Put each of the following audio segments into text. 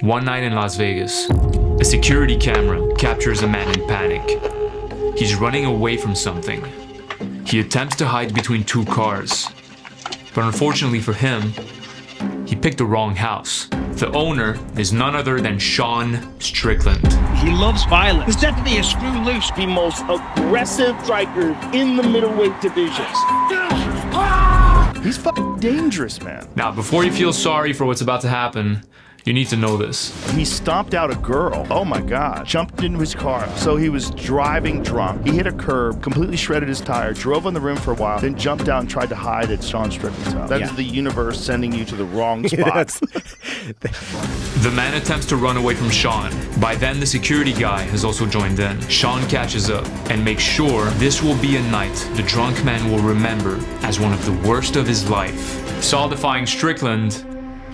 One night in Las Vegas, a security camera captures a man in panic. He's running away from something. He attempts to hide between two cars, but unfortunately for him, he picked the wrong house. The owner is none other than Sean Strickland. He loves violence. He's definitely a screw loose. The most aggressive striker in the middleweight divisions. He's fucking dangerous, man. Now, before you feel sorry for what's about to happen, you need to know this. He stomped out a girl. Oh my God. Jumped into his car. So he was driving drunk. He hit a curb, completely shredded his tire, drove on the rim for a while, then jumped out and tried to hide at Sean Strickland's house. That is the universe sending you to the wrong spot. The man attempts to run away from Sean. By then, the security guy has also joined in. Sean catches up and makes sure this will be a night the drunk man will remember as one of the worst of his life. Solidifying Strickland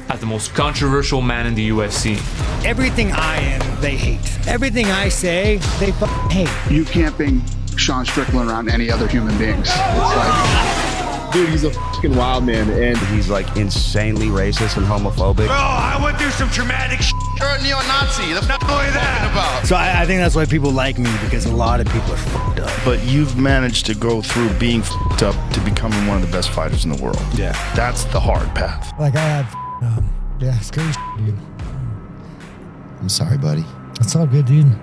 as the most controversial man in the UFC. Everything I am, they hate. Everything I say, they hate. You can't bring Sean Strickland around any other human beings. It's like, dude, he's a fucking wild man, and he's like insanely racist and homophobic. Bro, I went through some traumatic shit. You're a neo-Nazi. That's not what you're talking about. So I think that's why people like me, because a lot of people are fucked up. But you've managed to go through being fucked up to becoming one of the best fighters in the world. Yeah. That's the hard path. Like I have, yeah, it's crazy, dude. I'm sorry, buddy. It's all good, dude.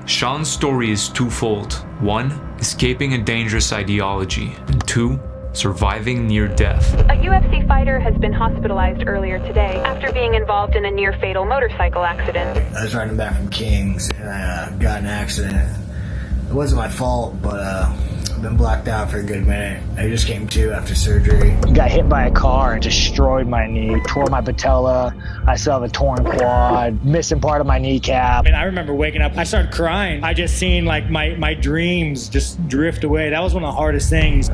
Sean's story is twofold. One, escaping a dangerous ideology. And two, surviving near death. A UFC fighter has been hospitalized earlier today after being involved in a near-fatal motorcycle accident. I was riding back from Kings and I got in an accident. It wasn't my fault, but I've been blacked out for a good minute. I just came to after surgery. Got hit by a car and destroyed my knee, tore my patella. I still have a torn quad, missing part of my kneecap. And I remember waking up, I started crying. I just seen like my dreams just drift away. That was one of the hardest things.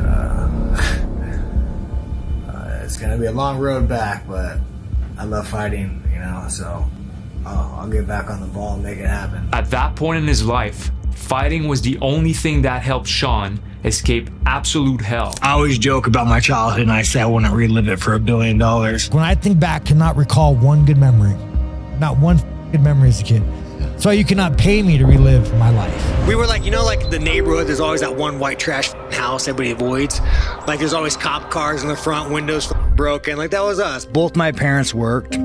It's gonna be a long road back, but I love fighting, you know, so I'll get back on the ball and make it happen. At that point in his life, fighting was the only thing that helped Sean escape absolute hell. I always joke about my childhood and I say I wouldn't relive it for $1 billion. When I think back, cannot recall one good memory. Not one good memory as a kid. So you cannot pay me to relive my life. We were like, you know, like the neighborhood, there's always that one white trash house everybody avoids. Like there's always cop cars in the front, windows broken. Like that was us. Both my parents worked.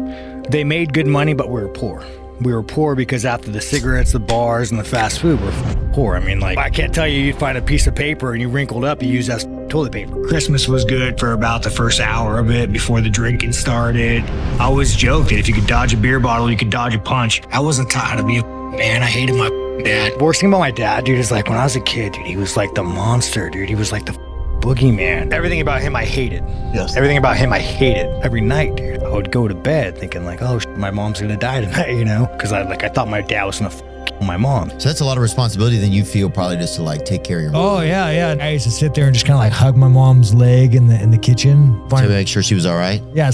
They made good money, but we were poor. We were poor because after the cigarettes, the bars, and the fast food, we're poor. I mean, like, I can't tell you, you'd find a piece of paper and you wrinkled up, you use that toilet paper. Christmas was good for about the first hour of it before the drinking started. I always joked that if you could dodge a beer bottle, you could dodge a punch. I wasn't taught how to be a man. I hated my dad. Worst thing about my dad, dude, is like when I was a kid, dude, he was like the monster, dude. He was like the boogeyman. Everything about him I hated. Yes. Everything about him I hated. Every night, dude, I would go to bed thinking like, oh, my mom's gonna die tonight, you know? Because I thought my dad was gonna kill my mom. So that's a lot of responsibility then you feel probably just to like take care of your mom. Oh, yeah. I used to sit there and just kind of like hug my mom's leg in the kitchen. To make sure she was all right? Yeah, I'd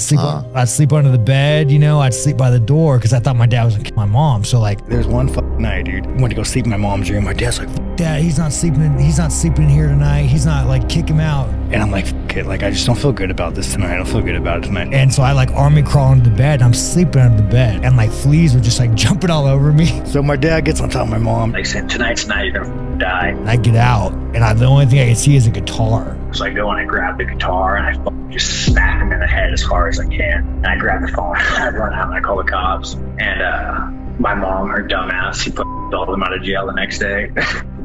sleep under the bed, you know? I'd sleep by the door because I thought my dad was gonna kill my mom. So like, there's one night, dude, I went to go sleep in my mom's room. My dad's like, Dad, he's not sleeping in here tonight. He's not, like, kick him out. And I'm like, kid, like, I just don't feel good about this tonight. I don't feel good about it tonight. And so I like army crawl into the bed and I'm sleeping under the bed. And like fleas were just like jumping all over me. So my dad gets on top of my mom. Like said, tonight's night, you're gonna die. And I get out and the only thing I can see is a guitar. So I go and I grab the guitar and I just smack him in the head as hard as I can. And I grab the phone and I run out and I call the cops. And my mom, her dumbass, she put all them out of jail the next day.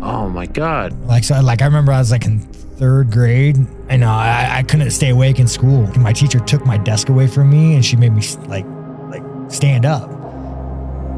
Oh my God. Like, so like I remember I was like in 3rd grade. I know I couldn't stay awake in school. My teacher took my desk away from me and she made me like stand up.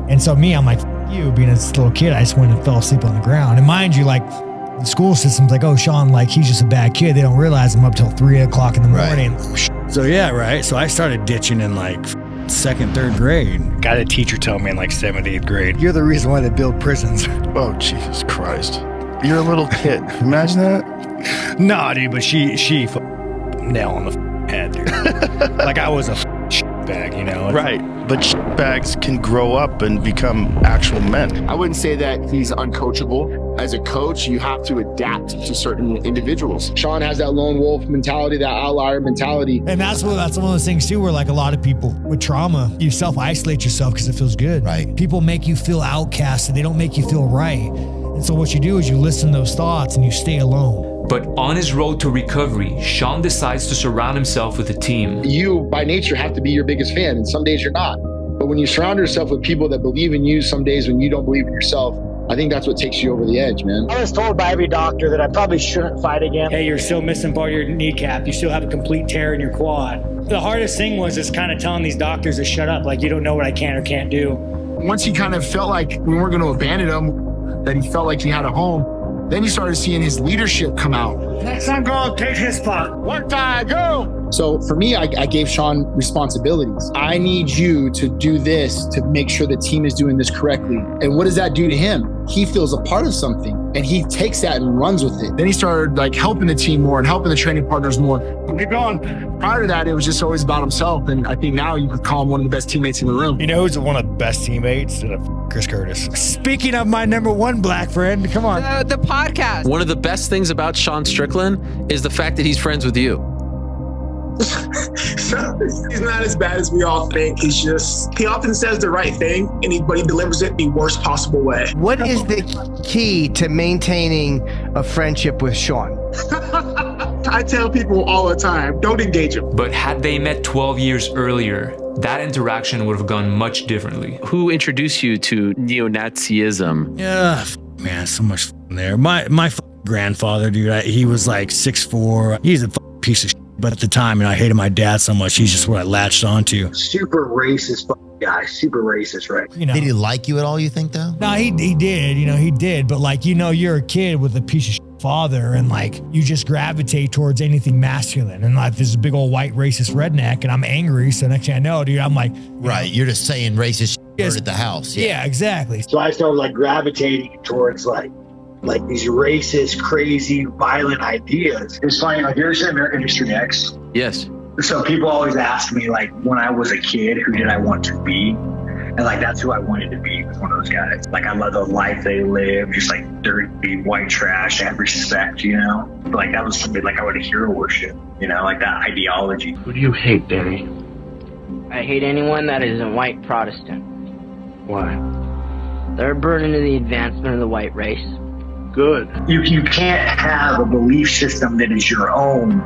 And so I'm like, you being a little kid, I just went and fell asleep on the ground. And mind you, like the school system's like, oh, Sean, like he's just a bad kid. They don't realize I'm up till 3 o'clock in the morning. Right. So yeah, right. So I started ditching in like 2nd, 3rd grade. Got a teacher tell me in like 7th, 8th grade, you're the reason why they build prisons. Oh, Jesus Christ. You're a little kid. Imagine that. No, dude, but she nail on the head, dude. Like I was a shitbag, you know? Right. But shitbags can grow up and become actual men. I wouldn't say that he's uncoachable. As a coach, you have to adapt to certain individuals. Sean has that lone wolf mentality, that outlier mentality. And that's one of those things too, where like a lot of people with trauma, you self-isolate yourself because it feels good. Right. People make you feel outcast and they don't make you feel right. And so what you do is you listen to those thoughts and you stay alone. But on his road to recovery, Sean decides to surround himself with a team. You, by nature, have to be your biggest fan, and some days you're not. But when you surround yourself with people that believe in you, some days when you don't believe in yourself, I think that's what takes you over the edge, man. I was told by every doctor that I probably shouldn't fight again. Hey, you're still missing part of your kneecap. You still have a complete tear in your quad. The hardest thing was just kind of telling these doctors to shut up. Like, you don't know what I can or can't do. Once he kind of felt like we weren't going to abandon him, that he felt like he had a home, then you started seeing his leadership come out. Next time, go take his spot. One time, go! So for me, I gave Sean responsibilities. I need you to do this to make sure the team is doing this correctly. And what does that do to him? He feels a part of something and he takes that and runs with it. Then he started like helping the team more and helping the training partners more. Keep going. Prior to that, it was just always about himself. And I think now you could call him one of the best teammates in the room. You know who's one of the best teammates? Chris Curtis. Speaking of my number one black friend, come on. The podcast. One of the best things about Sean Strickland is the fact that he's friends with you. So, he's not as bad as we all think. He often says the right thing, but he delivers it the worst possible way. What is the key to maintaining a friendship with Sean? I tell people all the time, don't engage him. But had they met 12 years earlier, that interaction would have gone much differently. Who introduced you to neo-Nazism? Yeah, man, so much there. My grandfather, dude, he was like 6'4". He's a piece of shit. But at the time, I hated my dad so much. He's just what I latched onto. Super racist guy. Super racist, right? Did he like you at all, you think, though? No, he did. He did. But like, you're a kid with a piece of shit father and like, you just gravitate towards anything masculine. And like, this is a big old white racist redneck and I'm angry. So next thing I know, dude, I'm like. Right. You're just saying racist shit at the house. Yeah, exactly. So I started like gravitating towards like these racist, crazy, violent ideas. It's funny, like, you ever seen American History X? Yes. So people always ask me, like, when I was a kid, who did I want to be? And like, that's who I wanted to be, was one of those guys. Like, I love the life they live, just like dirty white trash, and respect, But like, that was something like I would hero worship, like that ideology. Who do you hate, Danny? I hate anyone that isn't white Protestant. Why? They're a burden to the advancement of the white race. Good. You can't have a belief system that is your own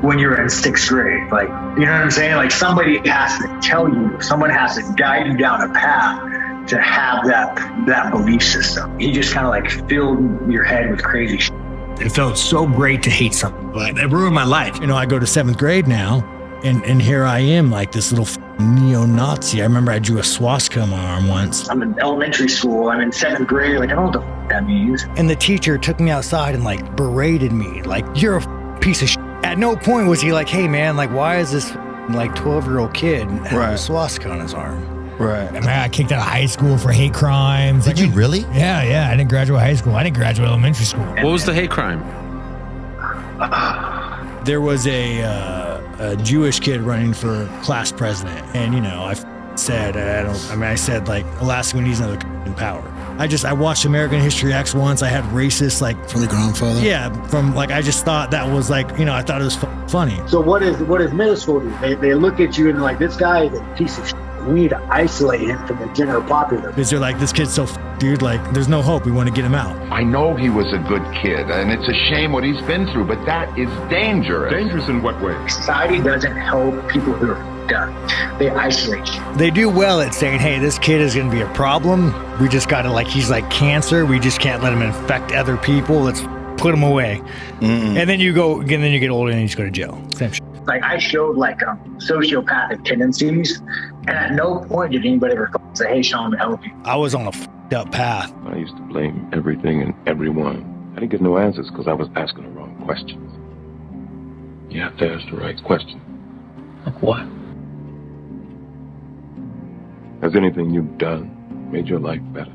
when you're in 6th grade. Like, you know what I'm saying? Like, somebody has to tell you, someone has to guide you down a path to have that belief system. He just kind of like filled your head with crazy shit. It felt so great to hate something, but it ruined my life. I go to 7th grade now, and here I am, like this little neo-Nazi. I remember I drew a swastika on my arm once. I'm in elementary school. I'm in 7th grade. Like, I don't know what that means. And the teacher took me outside and like berated me. Like, you're a piece of shit. At no point was he like, hey man, like, why is this like 12-year-old kid have a swastika on his arm? Right. I mean, I got kicked out of high school for hate crimes. Did you really? Yeah. I didn't graduate high school. I didn't graduate elementary school. What was the hate crime? There was a Jewish kid running for class president. And, I said, I said, like, Alaska needs another in power. I watched American History X once. I had racist, like. From your grandfather? Yeah, from, like, I just thought that was, like, I thought it was funny. So what is middle school do? They look at you and like, this guy is a piece of shit. We need to isolate him from the general populace. Because they're like, this kid's so dude, like, there's no hope. We want to get him out. I know he was a good kid, and it's a shame what he's been through, but that is dangerous. Dangerous in what way? Society doesn't help people who are done. They isolate you. They do well at saying, hey, this kid is going to be a problem. We just got to, like, he's like cancer. We just can't let him infect other people. Let's put him away. Mm-mm. And then you get older and you just go to jail. Same shit. Like, I showed like sociopathic tendencies, and at no point did anybody ever say, hey, Sean, to help you. I was on a f***ed up path. I used to blame everything and everyone. I didn't get no answers because I was asking the wrong questions. You have to ask the right question. Like what? Has anything you've done made your life better?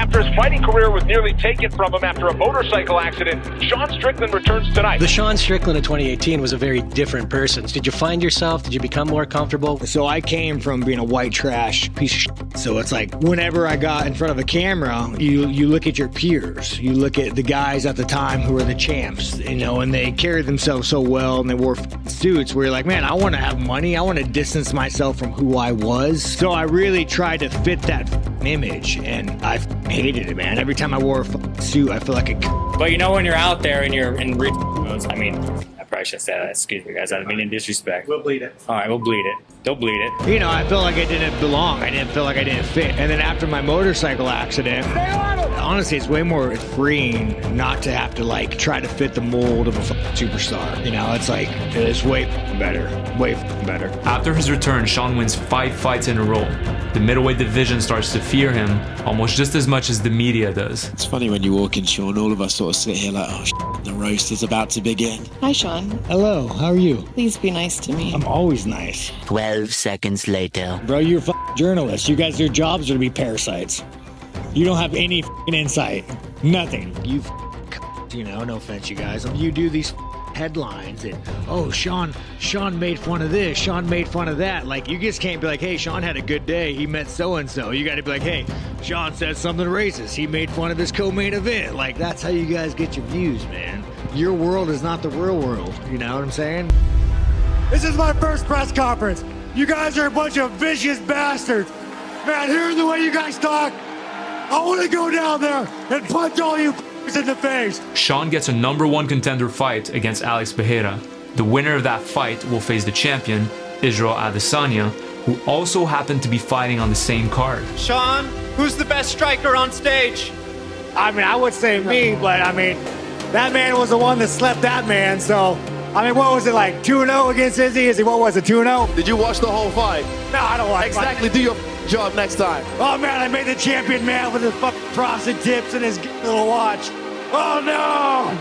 After his fighting career was nearly taken from him after a motorcycle accident, Sean Strickland returns tonight. The Sean Strickland of 2018 was a very different person. Did you find yourself? Did you become more comfortable? So I came from being a white trash piece of shit. So it's like whenever I got in front of a camera, you look at your peers. You look at the guys at the time who were the champs, you know, and they carried themselves so well and they wore suits where you're like, man, I want to have money. I want to distance myself from who I was. So I really tried to fit that image, and I hated it, man. Every time I wore a suit, I feel like a. But you know, when you're out there and you're in real modes, I mean, I probably shouldn't say that. Excuse me, guys. I don't mean in disrespect. We'll bleed it. All right, we'll bleed it. Don't bleed it. You know, I felt like I didn't belong. I didn't feel like I didn't fit. And then after my motorcycle accident, honestly, it's way more freeing not to have to like try to fit the mold of a superstar. You know, it's like, it's way better. Way better. After his return, Sean wins 5 fights in a row. The middleweight division starts to fear him almost just as much as the media does. It's funny when you walk in, Sean, all of us sort of sit here like, oh, the roast is about to begin. Hi, Sean. Hello, how are you? Please be nice to me. I'm always nice. 12 seconds later. Bro, you're a journalist. You guys, your jobs are to be parasites. You don't have any insight. Nothing. You know, no offense, you guys. You do these headlines and, oh, Sean made fun of this, Sean made fun of that. Like, you just can't be like, hey, Sean had a good day, he met so-and-so. You got to be like, hey, Sean said something racist, he made fun of his co-main event. Like, that's how you guys get your views, man. Your world is not the real world. You know what I'm saying? This is my first press conference. You guys are a bunch of vicious bastards. Man, hearing the way you guys talk, I want to go down there and punch all you in the face. Sean gets a #1 contender fight against Alex Pereira. The winner of that fight will face the champion, Israel Adesanya, who also happened to be fighting on the same card. Sean, who's the best striker on stage? I mean, I would say me, but I mean, that man was the one that slept that man, so... I mean, what was it like, 2-0 against Izzy? What was it, 2-0? Did you watch the whole fight? No, I don't like Exactly, do your job next time. Oh man, I made the champion man with his fucking frosted tips and his little watch. Oh no!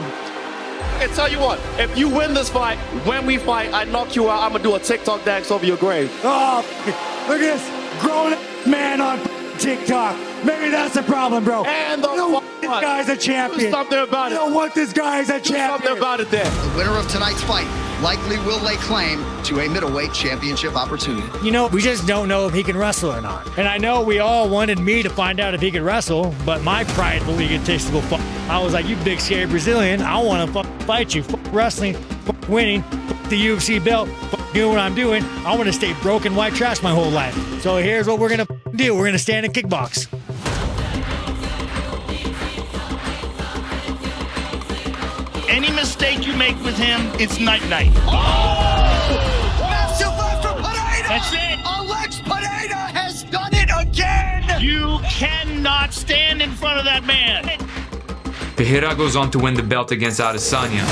Okay, tell you what, if you win this fight, when we fight, I knock you out, I'm gonna do a TikTok dance over your grave. Oh, look at this grown man on TikTok. Maybe that's the problem, bro. And the this guy's a champion. Do something about it. You don't want this guy as a champion. Do something about it then. The winner of tonight's fight likely will lay claim to a middleweight championship opportunity. You know, we just don't know if he can wrestle or not. And I know we all wanted me to find out if he could wrestle, but my pride and egotistical I was like, you big scary Brazilian, I want to fight you. Wrestling, winning, the UFC belt, doing what I'm doing. I want to stay broken white trash my whole life. So here's what we're going to do. We're going to stand and kickbox. Any mistake you make with him, it's night-night. Oh! Massive left for Pereira! That's it! Alex Pereira has done it again! You cannot stand in front of that man. Pereira goes on to win the belt against Adesanya,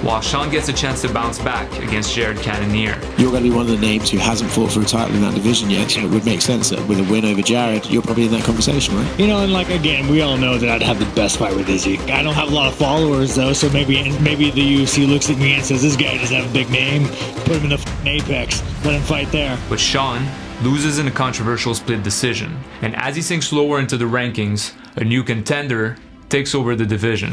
while Sean gets a chance to bounce back against Jared Cannonier. You're going to be one of the names who hasn't fought for a title in that division yet, so it would make sense that with a win over Jared, you're probably in that conversation, right? You know, and like, again, we all know that I'd have the best fight with Izzy. I don't have a lot of followers, though, so maybe the UFC looks at me and says, this guy doesn't have a big name, put him in the Apex, let him fight there. But Sean loses in a controversial split decision, and as he sinks lower into the rankings, a new contender takes over the division.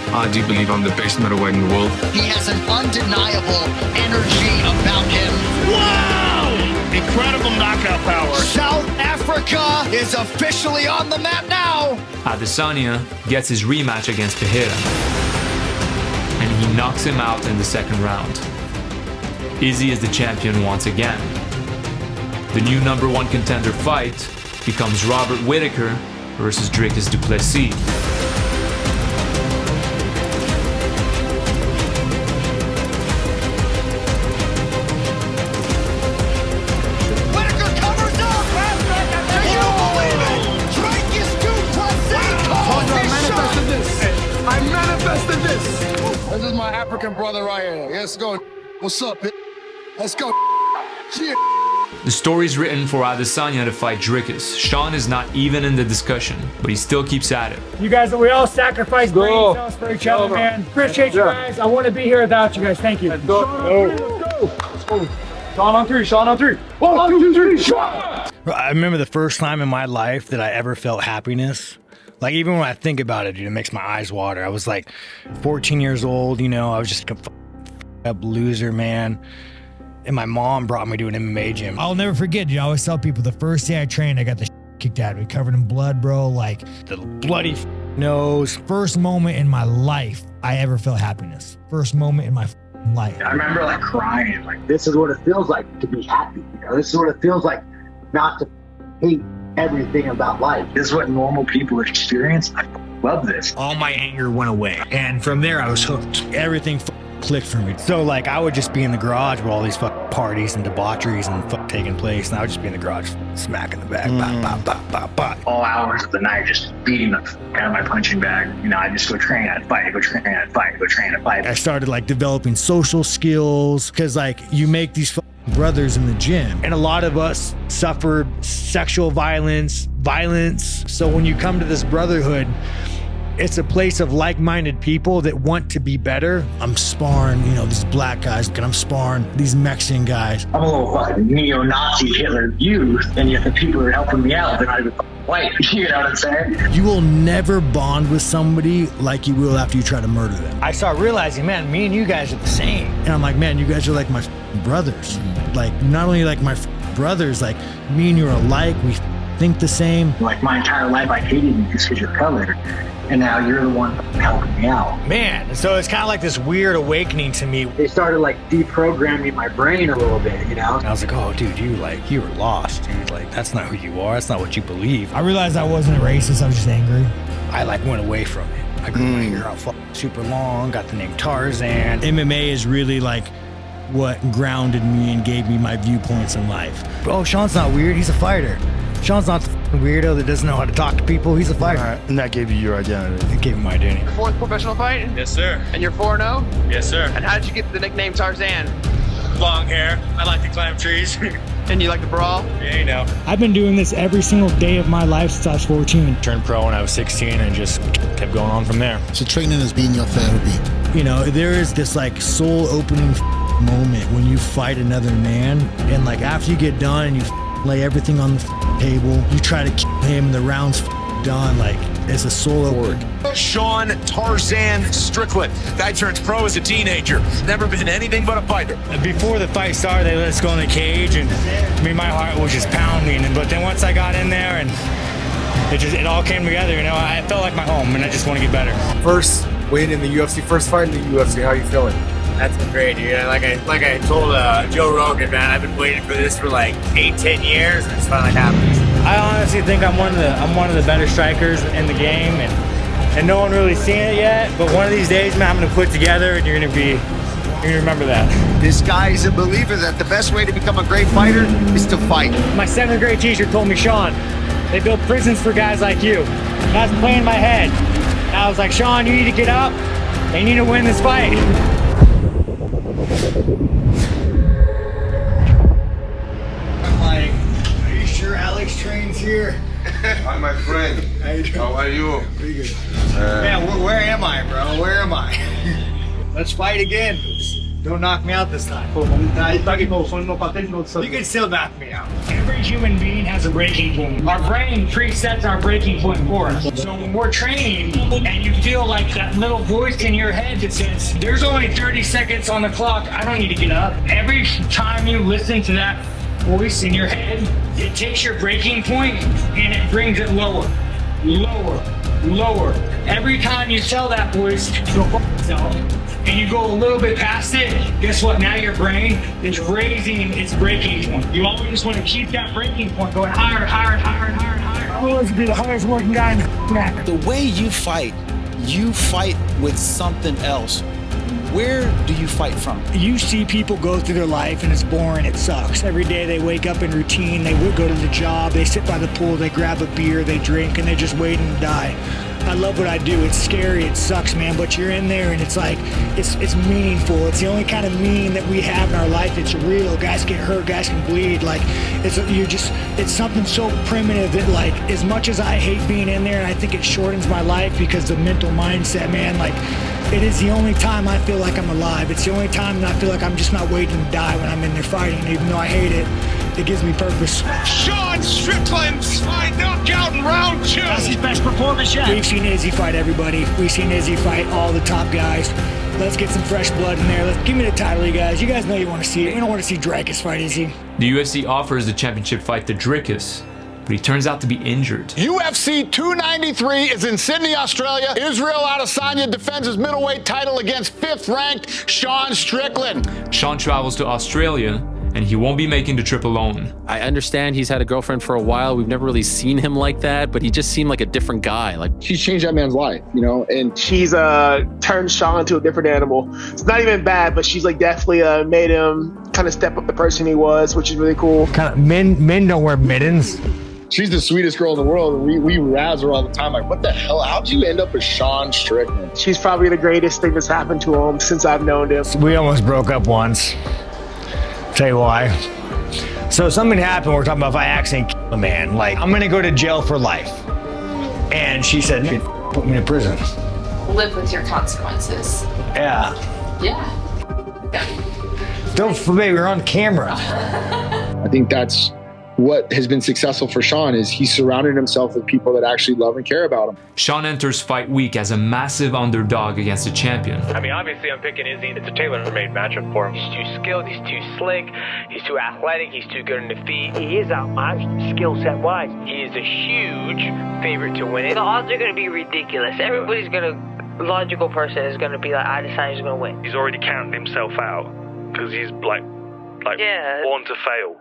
I do believe I'm the best middleweight in the world. He has an undeniable energy about him. Wow! Incredible knockout power. South Africa is officially on the map now. Adesanya gets his rematch against Pereira, and he knocks him out in the second round. Izzy is the champion once again. The new #1 contender fight becomes Robert Whittaker versus Dricus du Plessis. This is my African brother right here. Let's go. What's up, bitch? Let's go. Cheers. The story's written for Adesanya to fight Dricus. Sean is not even in the discussion, but he still keeps at it. You guys, we all sacrifice brain cells for each other, man. Appreciate you guys. I want to be here without you guys. Thank you. Let's go. Sean on three, Sean on three. 1, 2, 3, shot! I remember the first time in my life that I ever felt happiness. Like, even when I think about it, dude, it makes my eyes water. I was like 14 years old, you know, I was just a up loser, man. And my mom brought me to an MMA gym. I'll never forget, dude. I always tell people the first day I trained, I got the kicked out of me, covered in blood, bro. Like, the bloody nose. First moment in my life I ever felt happiness. First moment in my life. I remember like crying, like, this is what it feels like to be happy. You know, this is what it feels like not to hate everything about life. This is what normal people experience. I love this. All my anger went away. And from there, I was hooked. Everything clicked for me. So, like, I would just be in the garage where all these parties and debaucheries and taking place. And I would just be in the garage smacking the bag. Bop, bop, bop, bop. All hours of the night, just beating the out of my punching bag. You know, I just go train, I'd fight, go train, I'd fight, go train, I'd fight. I started, like, developing social skills because, like, you make these brothers in the gym, and a lot of us suffered sexual violence. So when you come to this brotherhood, it's a place of like-minded people that want to be better. I'm sparring, you know, these black guys, and I'm sparring these Mexican guys. I'm a little fucking neo-Nazi Hitler youth, and yet the people who are helping me out, they're not even white. You know what I'm saying? You will never bond with somebody like you will after you try to murder them. I started realizing, man, me and you guys are the same. And I'm like, man, you guys are like my brothers. Like, not only like my brothers, like me and you are alike. We think the same. Like, my entire life I hated you just because you're colored. And now you're the one helping me out. Man, so it's kind of like this weird awakening to me. They started like deprogramming my brain a little bit, you know? I was like, oh, dude, you were lost, dude. Like, that's not who you are. That's not what you believe. I realized I wasn't a racist. I was just angry. I like went away from it. I grew my hair out super long, got the name Tarzan. MMA is really like what grounded me and gave me my viewpoints in life. Oh, Sean's not weird. He's a fighter. Sean's not the weirdo that doesn't know how to talk to people. He's a fighter. Right. And that gave you your identity. It gave me my identity. Your fourth professional fight? Yes, sir. And you're 4-0? Yes, sir. And how did you get the nickname Tarzan? Long hair. I like to climb trees. And you like to brawl? Yeah, you know. I've been doing this every single day of my life since I was 14. Turned pro when I was 16 and just kept going on from there. So training has been your therapy. You know, there is this like soul opening moment when you fight another man, and like after you get done and you lay everything on the table, you try to kill him, the round's done, like it's a soul opening. Sean Tarzan Strickland. Guy turns pro as a teenager. Never been anything but a fighter. Before the fight started, they let us go in the cage, and I mean, my heart was just pounding. But then once I got in there, and it all came together, you know, I felt like my home, and I just want to get better. First win in the UFC, first fight in the UFC. How are you feeling? That's been great, dude. Like I told Joe Rogan, man, I've been waiting for this for like 8-10 years, and it's finally happened. I honestly think I'm one of the better strikers in the game, and no one really seen it yet. But one of these days, man, I'm gonna put it together, and you're gonna remember that. This guy is a believer that the best way to become a great fighter is to fight. My 7th grade teacher told me, Sean, they build prisons for guys like you. And I was playing in my head. And I was like, Sean, you need to get up, and you need to win this fight. I'm like, are you sure Alex trains here? Hi, my friend. How are you? Pretty good. Man, where am I, bro? Where am I? Let's fight again. Don't knock me out this time. You can still knock me out. Every human being has a breaking point. Our brain presets our breaking point for us. So when we're training and you feel like that little voice in your head that says, there's only 30 seconds on the clock, I don't need to get up. Every time you listen to that voice in your head, it takes your breaking point and it brings it lower, lower, lower. Every time you tell that voice to go fuck yourself, and you go a little bit past it, guess what? Now your brain is raising its breaking point. You always just want to keep that breaking point going higher, higher, higher, higher, higher. I always be the hardest working guy in the The way you fight with something else. Where do you fight from? You see people go through their life and it's boring, it sucks. Every day they wake up in routine, they go to the job, they sit by the pool, they grab a beer, they drink, and they're just waiting to die. I love what I do. It's scary, it sucks, man, but you're in there and it's like, it's meaningful. It's the only kind of meaning that we have in our life. It's real. Guys get hurt, guys can bleed. Like, it's something so primitive that, like, as much as I hate being in there, and I think it shortens my life because the mental mindset, man, like, it is the only time I feel like like I'm alive. It's the only time that I feel like I'm just not waiting to die when I'm in there fighting. Even though I hate it, it gives me purpose. Sean Strickland by knockout in round 2. That's his best performance yet. We've seen Izzy fight everybody. We've seen Izzy fight all the top guys. Let's get some fresh blood in there. Give me the title, you guys. You guys know you want to see it. You don't want to see Dricus fight Izzy. The UFC offers the championship fight to Dricus, but he turns out to be injured. UFC 293 is in Sydney, Australia. Israel Adesanya defends his middleweight title against 5th-ranked Sean Strickland. Sean travels to Australia, and he won't be making the trip alone. I understand he's had a girlfriend for a while. We've never really seen him like that, but he just seemed like a different guy. Like, She's changed that man's life, you know, and She's turned Sean into a different animal. It's not even bad, but she's like definitely made him kind of step up the person he was, which is really cool. Kind of men don't wear mittens. she's the sweetest girl in the world. And we razz her all the time. Like, what the hell? How'd you end up with Sean Strickland? She's probably the greatest thing that's happened to him since I've known him. We almost broke up once. Tell you why. So something happened. We're talking about if I accidentally kill a man, like I'm gonna go to jail for life. And she said, put me in prison. Live with your consequences. Yeah. Yeah. Don't forget, we're on camera. I think that's what has been successful for Sean is he's surrounded himself with people that actually love and care about him. Sean enters fight week as a massive underdog against a champion. I mean, obviously I'm picking Izzy. It's a tailor-made matchup for him. He's too skilled, he's too slick, he's too athletic, he's too good in the feet. He is outmatched skill set wise. He is a huge favorite to win it. The odds are going to be ridiculous. Everybody's going to, logical person is going to be like, I decide he's going to win. He's already counted himself out because he's like born to fail.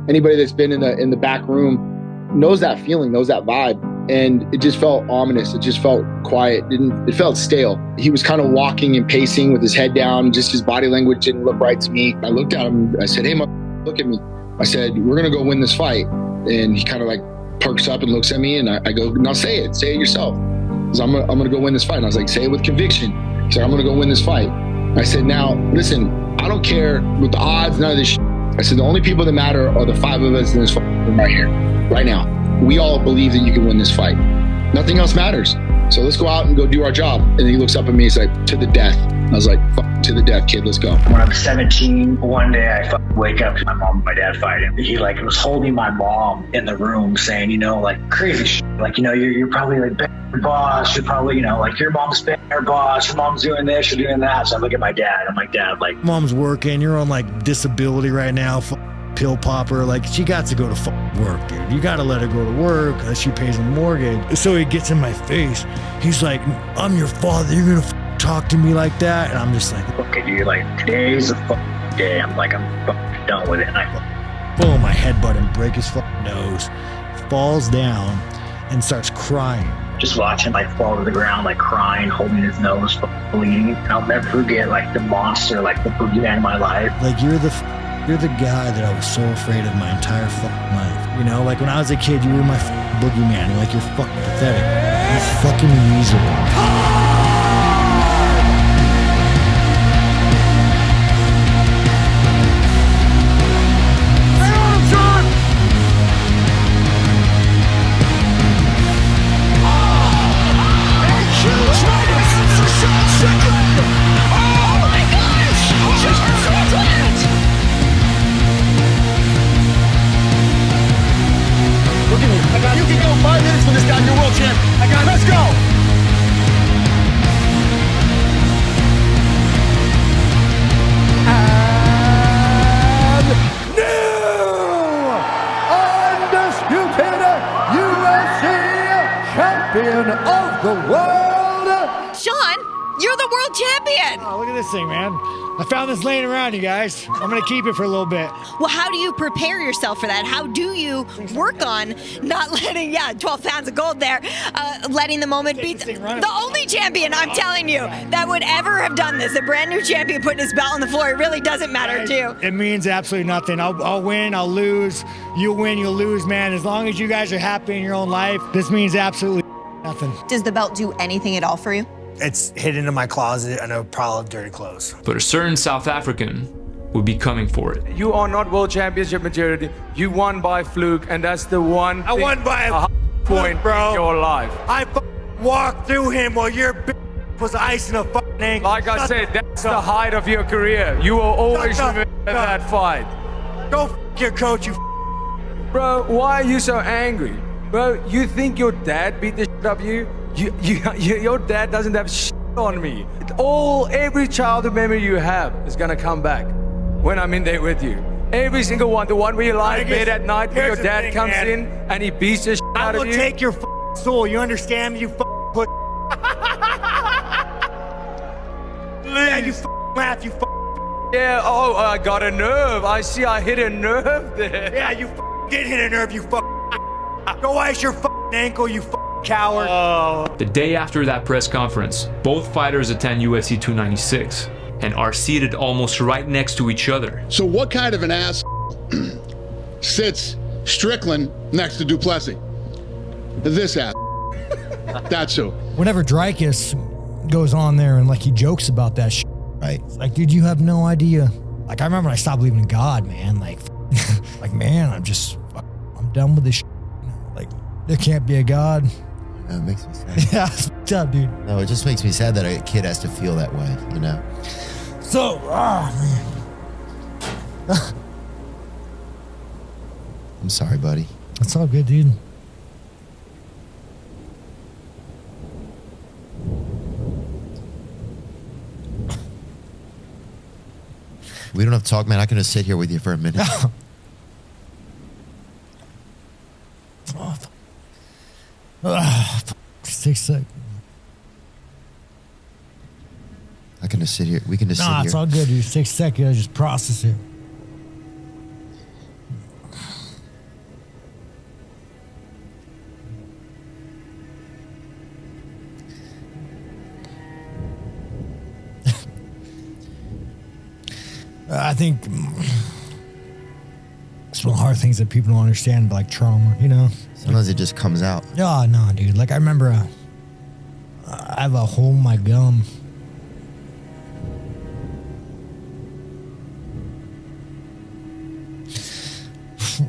Anybody that's been in the back room knows that feeling, knows that vibe. And it just felt ominous. It just felt quiet. It felt stale. He was kind of walking and pacing with his head down. Just his body language didn't look right to me. I looked at him. I said, hey, look at me. I said, we're going to go win this fight. And he kind of like perks up and looks at me. And I go, now say it yourself. Because I'm going to go win this fight. And I was like, say it with conviction. He said, I'm going to go win this fight. I said, now, listen, I don't care with the odds, none of this shit. I said, the only people that matter are the 5 of us in this room right here, right now. We all believe that you can win this fight. Nothing else matters. So let's go out and go do our job. And he looks up at me, he's like, to the death. I was like, to the death, kid, let's go. When I was 17, one day I wake up to my mom and my dad fighting. He like was holding my mom in the room saying, you know, like crazy shit. Like, you know, you're probably like your boss. You're probably, you know, like your mom's banging her boss. Your mom's doing this, you're doing that. So I look at my dad. I'm like, Dad, like, mom's working. You're on like disability right now. Pill popper. Like she got to go to work, dude. You got to let her go to work. She pays a mortgage. So he gets in my face. He's like, I'm your father. You're going to talk to me like that? And I'm just like, okay, dude, like today's a day. I'm like, I'm done with it. And I boom, my headbutt and break his nose, falls down and starts crying. Just watching like fall to the ground, like crying, holding his nose, bleeding. And I'll never forget like the monster, like the boogeyman in my life. Like you're the guy that I was so afraid of my entire life. You know, like when I was a kid, you were my boogeyman. Like you're fucking pathetic. You're fucking miserable. You can go 5 minutes with this guy, you're world champ. Let's go. And new undisputed UFC champion of the world, Sean, you're the world champion. Oh, look at this thing, man. I found this laying around, you guys. I'm going to keep it for a little bit. Well, how do you prepare yourself for that? How do you work on not letting, 12 pounds of gold there, letting the moment be the only champion, I'm telling you, that would ever have done this. A brand new champion putting his belt on the floor. It really doesn't matter to you. It means absolutely nothing. I'll win, I'll lose. You'll win, you'll lose, man. As long as you guys are happy in your own life, this means absolutely nothing. Does the belt do anything at all for you? It's hidden in my closet and a pile of dirty clothes. But a certain South African would be coming for it. You are not world championship material. You won by fluke, and that's the one. I won by a point, bro. In your life. I walk through him while your bitch was icing a fucking ankle. Like I said, that's the height of your career. You will always remember that fight. Go f your coach, you Bro, why are you so angry? Bro, you think your dad beat the shit out of you? Your dad doesn't have shit on me. Every childhood memory you have is gonna come back when I'm in there with you. Every single one. The one where you lie in bed at night where your dad comes in and he beats the shit out of you. I will take your soul. You understand me? You put. Yeah, you laugh. You Yeah, oh, I got a nerve. I see I hit a nerve there. Yeah, you did hit a nerve, you Go ice your ankle, you coward. The day after that press conference, both fighters attend UFC 296 and are seated almost right next to each other. So what kind of an ass sits Strickland next to Duplessis? This ass. That's who. Whenever Dreykus goes on there and like he jokes about that shit, right? It's like, dude, you have no idea. Like, I remember when I stopped believing in God, man. Like, man, I'm done with this shit. Like, there can't be a God. It makes me sad. Yeah, it's fucked up, dude. No, it just makes me sad that a kid has to feel that way, you know? So, man. I'm sorry, buddy. That's all good, dude. We don't have to talk, man. I can just sit here with you for a minute. Just take a sec. I can just sit here. We can just sit here. Nah, it's all good, dude. Just take a second. I just process it. I think it's one of the hard things that people don't understand, like trauma, you know? Sometimes it just comes out. Yeah, no, dude. Like, I remember I have a hole in my gum.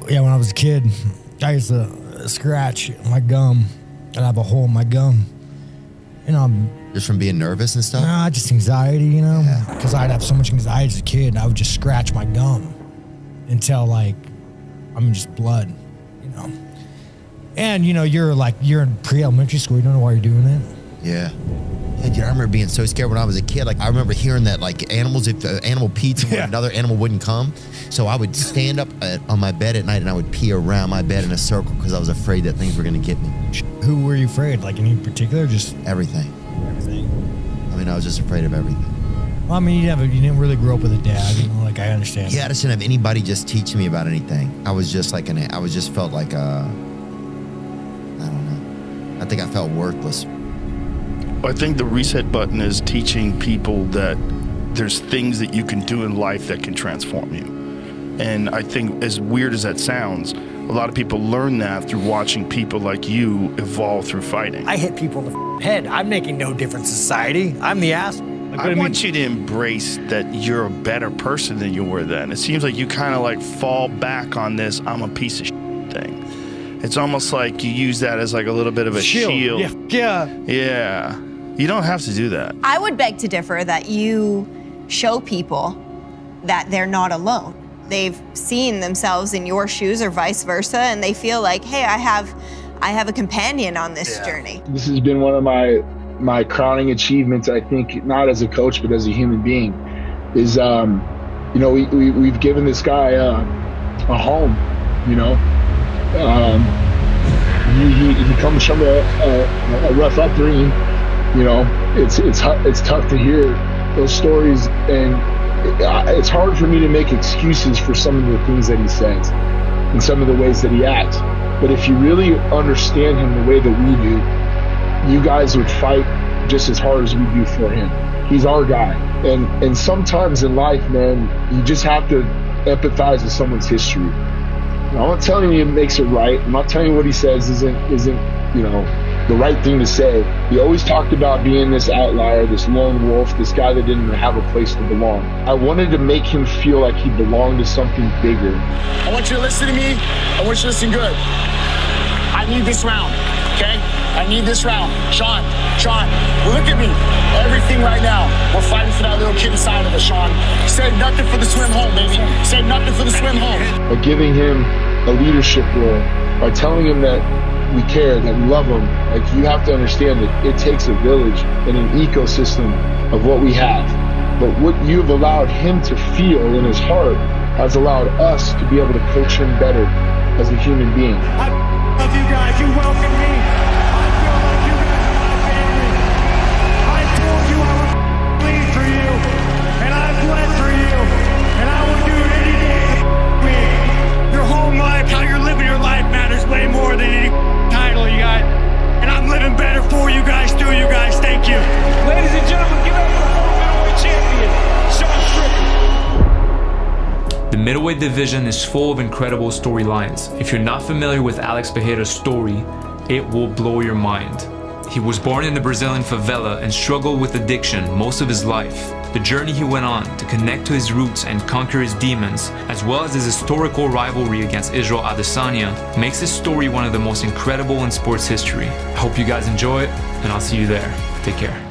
Yeah, when I was a kid, I used to scratch my gum and I have a hole in my gum. You know, just from being nervous and stuff? Nah, just anxiety, you know? Because I'd have so much anxiety as a kid, and I would just scratch my gum until, like, just blood, you know? And, you know, you're in pre-elementary school, you don't know why you're doing it. Yeah. Yeah, dude, I remember being so scared when I was a kid. Like, I remember hearing that, like, animals, if an animal peed somewhere, another animal wouldn't come. So I would stand up on my bed at night, and I would pee around my bed in a circle because I was afraid that things were going to get me. Who were you afraid? Like, any particular? Just everything. I mean, I was just afraid of everything. Well, I mean, you didn't really grow up with a dad, you know, like, I understand. Yeah, I just didn't have anybody just teaching me about anything. I was just like, I felt like, I don't know. I think I felt worthless. I think the reset button is teaching people that there's things that you can do in life that can transform you. And I think, as weird as that sounds, a lot of people learn that through watching people like you evolve through fighting. I hit people in the head. I'm making no difference in society. I'm the ass. I want you to embrace that you're a better person than you were then. It seems like you kind of like fall back on this I'm a piece of shit thing. It's almost like you use that as like a little bit of a shield. Yeah. You don't have to do that. I would beg to differ that you show people that they're not alone. They've seen themselves in your shoes or vice versa, and they feel like, hey, I have a companion on this journey. This has been one of my crowning achievements, I think, not as a coach, but as a human being, is, you know, we've given this guy a home, you know. He comes from a rough upbringing, you know. It's tough to hear those stories, and it's hard for me to make excuses for some of the things that he says and some of the ways that he acts. But if you really understand him the way that we do, you guys would fight just as hard as we do for him. He's our guy. And sometimes in life, man, you just have to empathize with someone's history. Now, I'm not telling you it makes it right. I'm not telling you what he says isn't you know, the right thing to say. He always talked about being this outlier, this lone wolf, this guy that didn't have a place to belong. I wanted to make him feel like he belonged to something bigger. I want you to listen to me. I want you to listen good. I need this round, okay? I need this round. Sean, look at me. Everything right now. We're fighting for that little kid inside of us, Sean. Save nothing for the swim home, baby. Save nothing for the swim home. By giving him a leadership role, by telling him that we care, that we love him, like, you have to understand that it takes a village and an ecosystem of what we have. But what you've allowed him to feel in his heart has allowed us to be able to coach him better as a human being. I love you guys. You welcome me. I feel like you guys are my family. I told you I would bleed for you, and I bled for you, and I will do it any day of the week. Your home life, how you're living your life matters way more than any title you got. And I'm living better for you guys, through you guys. Thank you. Ladies and gentlemen, give it up for the former middleweight champion, Sean Strickland. The middleweight division is full of incredible storylines. If you're not familiar with Alex Pereira's story, it will blow your mind. He was born in the Brazilian favela and struggled with addiction most of his life. The journey he went on to connect to his roots and conquer his demons, as well as his historical rivalry against Israel Adesanya, makes his story one of the most incredible in sports history. I hope you guys enjoy it, and I'll see you there. Take care.